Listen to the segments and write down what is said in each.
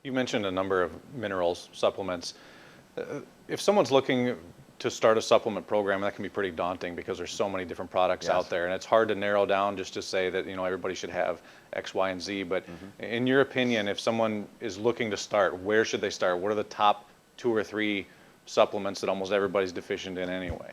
You mentioned a number of minerals, supplements. If someone's looking to start a supplement program, that can be pretty daunting because there's so many different products out there, and it's hard to narrow down just to say that everybody should have X, Y, and Z. But in your opinion, if someone is looking to start, where should they start? What are the top 2 or 3 supplements that almost everybody's deficient in anyway?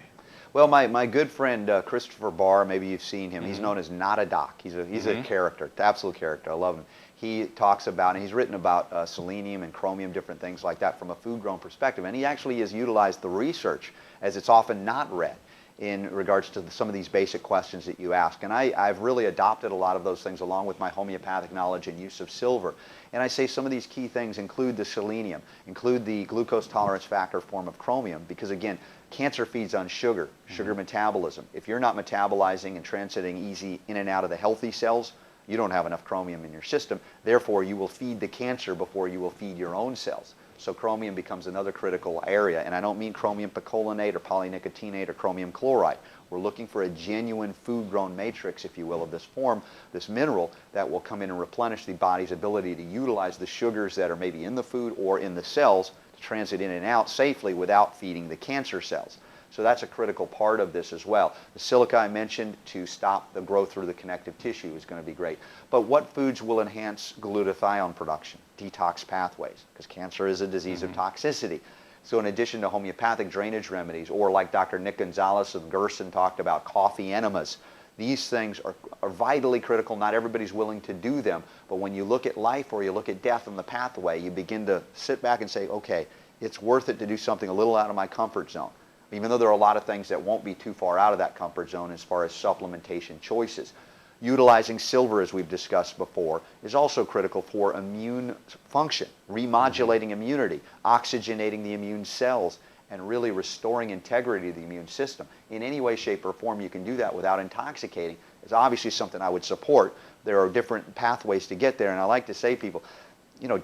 Well, my good friend Christopher Barr, maybe you've seen him. He's known as Not a Doc. He's a character, absolute character. I love him. He talks about, and he's written about selenium and chromium, different things like that from a food-grown perspective. And he actually has utilized the research, as it's often not read, in regards to some of these basic questions that you ask. And I've really adopted a lot of those things along with my homeopathic knowledge and use of silver. And I say some of these key things include the selenium, include the glucose tolerance factor form of chromium, because again, cancer feeds on sugar, sugar metabolism. If you're not metabolizing and transiting easy in and out of the healthy cells, you don't have enough chromium in your system. Therefore, you will feed the cancer before you will feed your own cells. So chromium becomes another critical area. And I don't mean chromium picolinate or polynicotinate or chromium chloride. We're looking for a genuine food-grown matrix, if you will, of this form, this mineral, that will come in and replenish the body's ability to utilize the sugars that are maybe in the food or in the cells to transit in and out safely without feeding the cancer cells. So that's a critical part of this as well. The silica I mentioned to stop the growth through the connective tissue is going to be great. But what foods will enhance glutathione production? Detox pathways, because cancer is a disease of toxicity. So in addition to homeopathic drainage remedies, or like Dr. Nick Gonzalez of Gerson talked about, coffee enemas, these things are vitally critical. Not everybody's willing to do them. But when you look at life or you look at death and the pathway, you begin to sit back and say, okay, it's worth it to do something a little out of my comfort zone. Even though there are a lot of things that won't be too far out of that comfort zone as far as supplementation choices. Utilizing silver, as we've discussed before, is also critical for immune function, remodulating immunity, oxygenating the immune cells, and really restoring integrity to the immune system. In any way, shape, or form you can do that without intoxicating is obviously something I would support. There are different pathways to get there, and I like to say to people,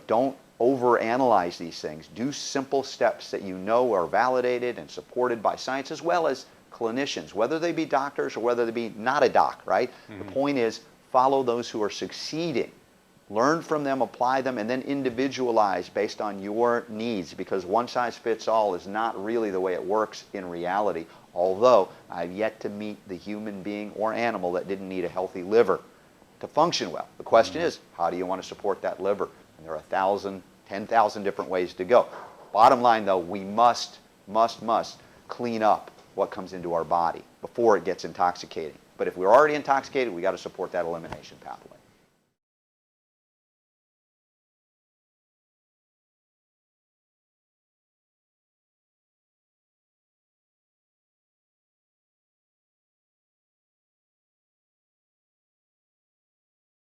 don't overanalyze these things. Do simple steps that you know are validated and supported by science, as well as clinicians, whether they be doctors or whether they be not a doc, right? The point is, follow those who are succeeding. Learn from them, apply them, and then individualize based on your needs, because one size fits all is not really the way it works in reality, although I've yet to meet the human being or animal that didn't need a healthy liver to function well. The question is, how do you want to support that liver? And there are 1,000, 10,000 different ways to go. Bottom line, though, we must clean up what comes into our body before it gets intoxicating. But if we're already intoxicated, we got to support that elimination pathway.